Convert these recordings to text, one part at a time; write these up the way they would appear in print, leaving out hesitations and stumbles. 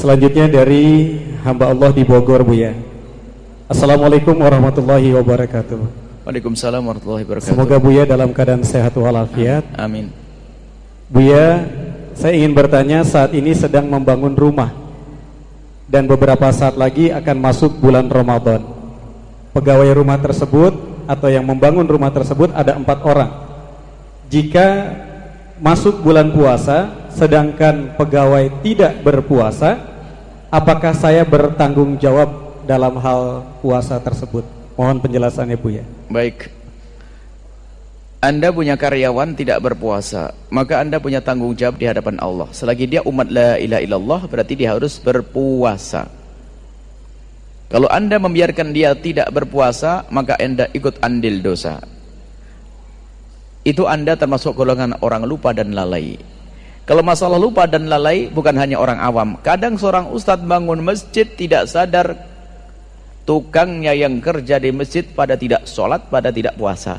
Selanjutnya dari hamba Allah di Bogor, Buya. Assalamualaikum warahmatullahi wabarakatuh. Waalaikumsalam warahmatullahi wabarakatuh. Semoga Buya dalam keadaan sehat walafiat. Amin. Buya, saya ingin bertanya, saat ini sedang membangun rumah dan beberapa saat lagi akan masuk bulan Ramadan. Pegawai rumah tersebut atau yang membangun rumah tersebut ada 4 orang. Jika masuk bulan puasa sedangkan pegawai tidak berpuasa, apakah saya bertanggung jawab dalam hal puasa tersebut? Mohon penjelasannya, Buya. Baik. Anda punya karyawan tidak berpuasa, maka Anda punya tanggung jawab di hadapan Allah. Selagi dia umat la ilaha illallah, berarti dia harus berpuasa. Kalau Anda membiarkan dia tidak berpuasa, maka Anda ikut andil dosa. Itu Anda termasuk golongan orang lupa dan lalai. Kalau masalah lupa dan lalai bukan hanya orang awam. Kadang seorang ustadz bangun masjid tidak sadar tukangnya yang kerja di masjid pada tidak sholat, pada tidak puasa.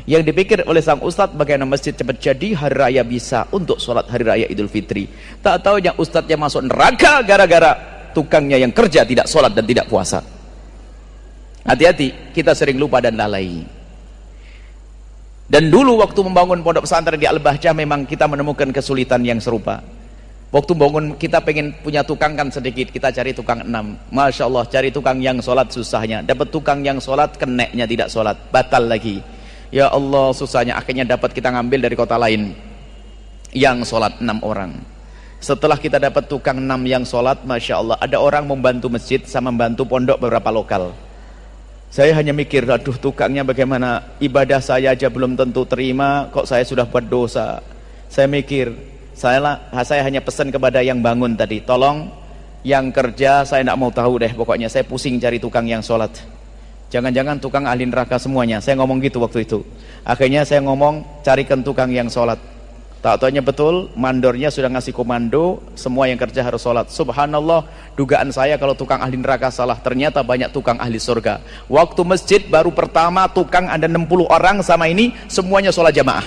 Yang dipikir oleh sang ustadz bagaimana masjid cepat jadi, hari raya bisa untuk sholat hari raya Idul Fitri. Tak tahu yang ustadznya masuk neraka gara-gara tukangnya yang kerja tidak sholat dan tidak puasa. Hati-hati, kita sering lupa dan lalai. Dan dulu waktu membangun pondok pesantren di Al-Bahjah memang kita menemukan kesulitan yang serupa. Waktu bangun kita pengen punya tukang kan sedikit, kita cari tukang 6. Masya Allah, cari tukang yang sholat susahnya. Dapat tukang yang sholat, keneknya tidak sholat, batal lagi. Ya Allah, susahnya. Akhirnya dapat kita ngambil dari kota lain yang sholat 6 orang. Setelah kita dapat tukang 6 yang sholat, Masya Allah, ada orang membantu masjid sama membantu pondok beberapa lokal. Saya hanya mikir, aduh tukangnya bagaimana, ibadah saya aja belum tentu terima, kok saya sudah buat dosa. Saya mikir, saya hanya pesan kepada yang bangun tadi, tolong yang kerja saya tidak mau tahu deh, pokoknya saya pusing cari tukang yang sholat. Jangan-jangan tukang ahli neraka semuanya. Saya ngomong gitu waktu itu. Akhirnya saya ngomong, carikan tukang yang sholat. Tak taunya betul, mandornya sudah ngasih komando, semua yang kerja harus sholat. Subhanallah, dugaan saya kalau tukang ahli neraka salah, ternyata banyak tukang ahli surga. Waktu masjid baru pertama tukang ada 60 orang sama ini, semuanya sholat jamaah.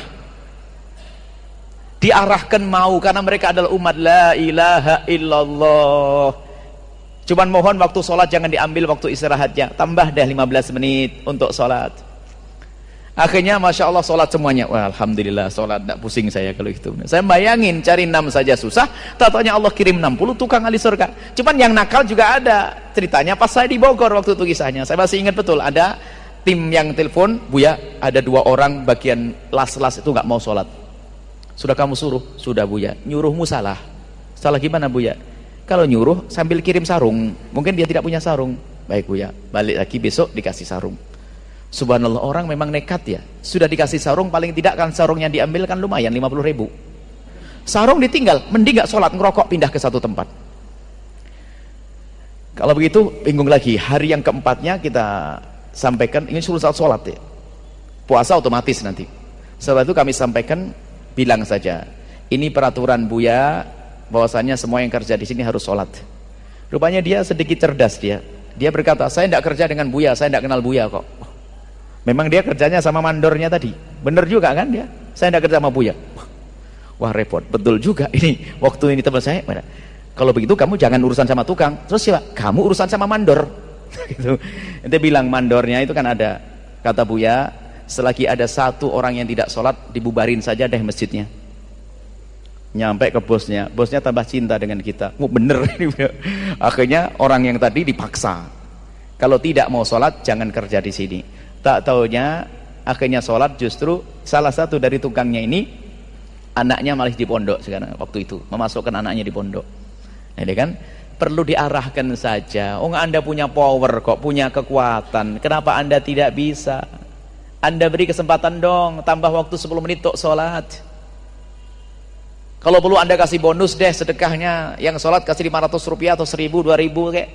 Diarahkan mau, karena mereka adalah umat la ilaha illallah. Cuman mohon waktu sholat jangan diambil waktu istirahatnya, tambah deh 15 menit untuk sholat. Akhirnya Masya Allah sholat semuanya. Wah, Alhamdulillah sholat, tidak pusing saya kalau itu. Saya bayangin cari 6 saja susah, tak taunya Allah kirim 60 tukang ahli surga. Cuman yang nakal juga ada. Ceritanya pas saya di Bogor waktu itu kisahnya, saya masih ingat betul, ada tim yang telepon, Buya ada 2 orang bagian las-las itu nggak mau sholat. Sudah kamu suruh? Sudah Buya. Nyuruhmu salah. Salah gimana Buya? Kalau nyuruh sambil kirim sarung, mungkin dia tidak punya sarung. Baik Buya, balik lagi besok dikasih sarung. Subhanallah, orang memang nekat ya. Sudah dikasih sarung, paling tidak kan sarungnya diambil kan lumayan 50.000. Sarung ditinggal, mending gak sholat, ngerokok pindah ke satu tempat. Kalau begitu bingung lagi. Hari yang keempatnya kita sampaikan, ini suruh sholat ya, puasa otomatis nanti. Setelah itu kami sampaikan, bilang saja, ini peraturan Buya, bahwasanya semua yang kerja di sini harus sholat. Rupanya dia sedikit cerdas, dia berkata, saya tidak kerja dengan Buya, saya tidak kenal Buya kok. Memang dia kerjanya sama mandornya tadi, bener juga kan dia, saya tidak kerja sama Buya. Wah repot, betul juga ini. Waktu ini teman saya, kalau begitu kamu jangan urusan sama tukang. Terus siapa? Kamu urusan sama mandor. Gitu. Dia bilang mandornya itu kan ada, kata Buya, selagi ada 1 orang yang tidak sholat, dibubarin saja deh masjidnya. Nyampe ke bosnya, bosnya tambah cinta dengan kita. Oh bener ini. Akhirnya orang yang tadi dipaksa, kalau tidak mau sholat jangan kerja di sini. Tak taunya akhirnya sholat, justru salah satu dari tukangnya ini anaknya malah di pondok sekarang, waktu itu memasukkan anaknya di pondok. Jadi kan perlu diarahkan saja. Oh Anda punya power kok, punya kekuatan, kenapa Anda tidak bisa? Anda beri kesempatan dong, tambah waktu 10 menit untuk sholat. Kalau perlu Anda kasih bonus deh sedekahnya, yang sholat kasih 500 rupiah atau 1000, 2000 kayak.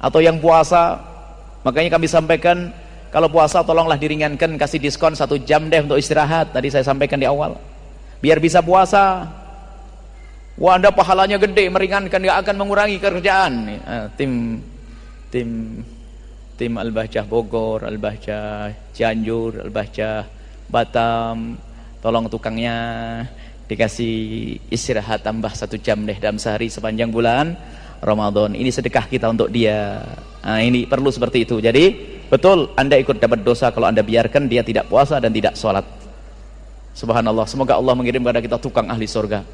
Atau yang puasa, makanya kami sampaikan, kalau puasa tolonglah diringankan, kasih diskon 1 jam deh untuk istirahat. Tadi saya sampaikan di awal, biar bisa puasa. Wah Anda pahalanya gede, meringankan, gak akan mengurangi kerjaan. Tim Al-Bahjah Bogor, Al-Bahjah Cianjur, Al-Bahjah Batam, tolong tukangnya dikasih istirahat tambah 1 jam deh dalam sehari sepanjang bulan Ramadan. Ini sedekah kita untuk dia. Nah, ini perlu seperti itu. Jadi betul, Anda ikut dapat dosa kalau Anda biarkan dia tidak puasa dan tidak sholat. Subhanallah, semoga Allah mengirim kepada kita tukang ahli surga.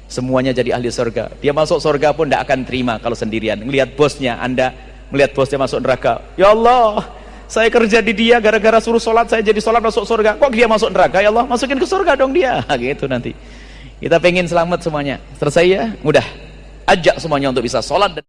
Semuanya jadi ahli surga. Dia masuk surga pun tidak akan terima kalau sendirian. Melihat bosnya, Anda melihat bosnya masuk neraka. Ya Allah, saya kerja di dia gara-gara suruh sholat, saya jadi sholat masuk surga. Kok dia masuk neraka? Ya Allah, masukin ke surga dong dia. Gitu nanti. Kita pengen selamat semuanya. Selesai ya? Mudah. Ajak semuanya untuk bisa sholat.